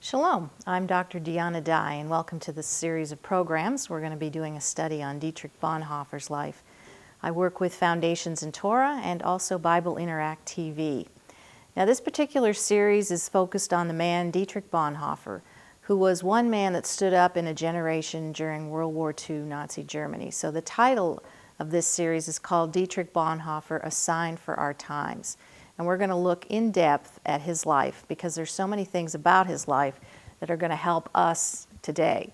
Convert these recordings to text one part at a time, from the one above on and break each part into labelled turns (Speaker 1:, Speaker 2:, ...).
Speaker 1: Shalom, I'm Dr. Deanna Dye, and welcome to this series of programs. We're going to be doing a study on Dietrich Bonhoeffer's life. I work with Foundations in Torah and also Bible Interact TV. Now, this particular series is focused on the man Dietrich Bonhoeffer, who was one man that stood up in a generation during World War II Nazi Germany. So the title of this series is called Dietrich Bonhoeffer, A Sign for Our Times. And we're going to look in depth at his life because there's so many things about his life that are going to help us today.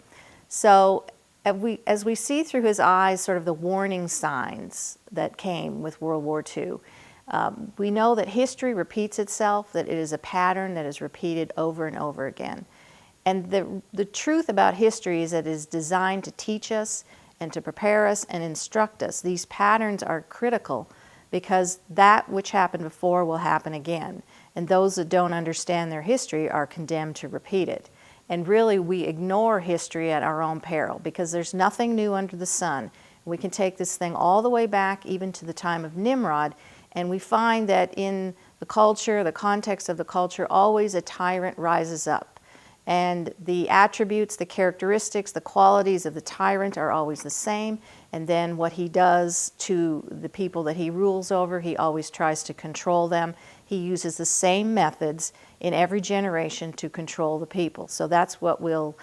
Speaker 1: So as we see through his eyes sort of the warning signs that came with World War II, we know that history repeats itself, that it is a pattern that is repeated over and over again. And the truth about history is that it is designed to teach us and to prepare us and instruct us. These patterns are critical because that which happened before will happen again. And those that don't understand their history are condemned to repeat it. And really, we ignore history at our own peril because there's nothing new under the sun. We can take this thing all the way back even to the time of Nimrod, and we find that in the culture, the context of the culture, always a tyrant rises up. And the attributes, the characteristics, the qualities of the tyrant are always the same. And then what he does to the people that he rules over, he always tries to control them. He uses the same methods in every generation to control the people. So that's what we'll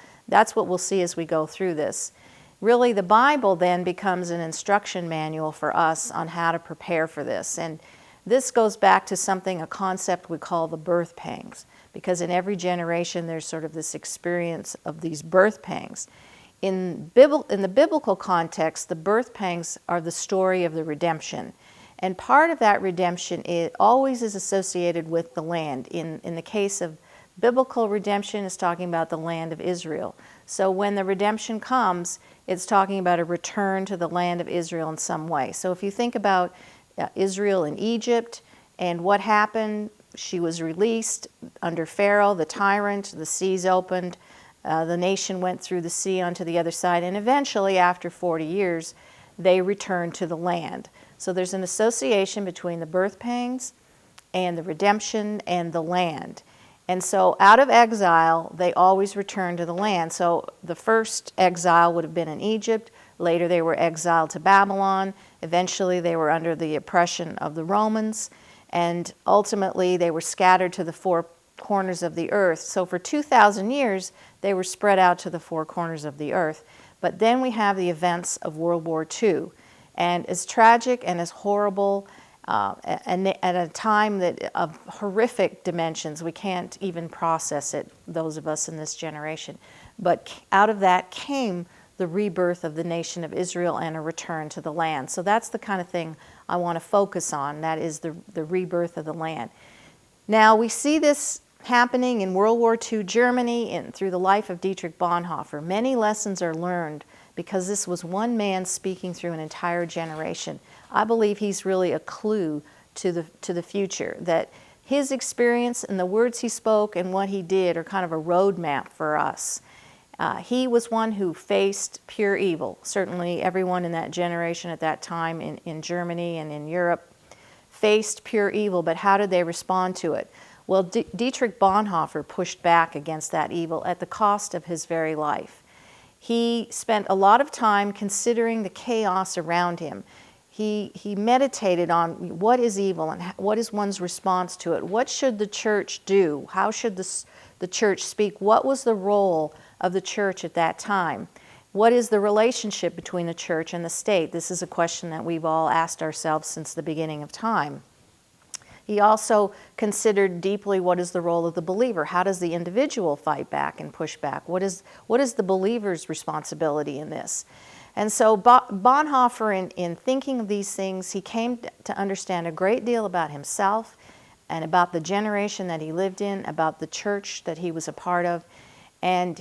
Speaker 1: see as we go through this. Really, the Bible then becomes an instruction manual for us on how to prepare for this. And this goes back to a concept we call the birth pangs, because in every generation there's sort of this experience of these birth pangs. In the biblical context, the birth pangs are the story of the redemption. And part of that redemption always is associated with the land. In the case of biblical redemption, it's talking about the land of Israel. So when the redemption comes, it's talking about a return to the land of Israel in some way. So if you think about Israel in Egypt and what happened, she was released under Pharaoh, the tyrant, the seas opened, the nation went through the sea onto the other side, and eventually, after 40 years, they returned to the land. So there's an association between the birth pangs and the redemption and the land. And so out of exile, they always return to the land. So the first exile would have been in Egypt. Later they were exiled to Babylon. Eventually they were under the oppression of the Romans. And ultimately they were scattered to the four corners of the earth. So for 2,000 years, they were spread out to the four corners of the earth. But then we have the events of World War II. And as tragic and as horrible, and at a time of horrific dimensions, we can't even process it, those of us in this generation. But out of that came the rebirth of the nation of Israel and a return to the land. So that's the kind of thing I want to focus on. That is the rebirth of the land. Now, we see this happening in World War II Germany and through the life of Dietrich Bonhoeffer. Many lessons are learned because this was one man speaking through an entire generation. I believe he's really a clue to the future, that his experience and the words he spoke and what he did are kind of a roadmap for us. He was one who faced pure evil. Certainly everyone in that generation at that time in Germany and in Europe faced pure evil, but how did they respond to it? Well, Dietrich Bonhoeffer pushed back against that evil at the cost of his very life. He spent a lot of time considering the chaos around him. He meditated on what is evil and what is one's response to it. What should the church do? How should the church speak? What was the role of the church at that time? What is the relationship between the church and the state? This is a question that we've all asked ourselves since the beginning of time. He also considered deeply what is the role of the believer. How does the individual fight back and push back? What is the believer's responsibility in this? And so Bonhoeffer, in thinking of these things, he came to understand a great deal about himself and about the generation that he lived in, about the church that he was a part of. And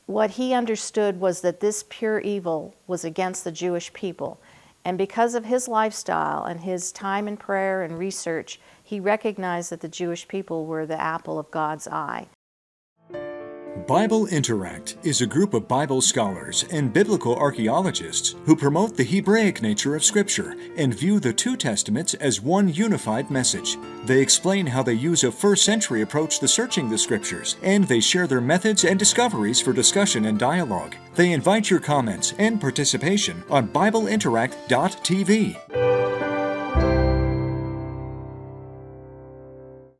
Speaker 1: what he understood was that this pure evil was against the Jewish people. And because of his lifestyle and his time in prayer and research, he recognized that the Jewish people were the apple of God's eye.
Speaker 2: Bible Interact is a group of Bible scholars and biblical archaeologists who promote the Hebraic nature of Scripture and view the two Testaments as one unified message. They explain how they use a first-century approach to searching the Scriptures, and they share their methods and discoveries for discussion and dialogue. They invite your comments and participation on BibleInteract.tv.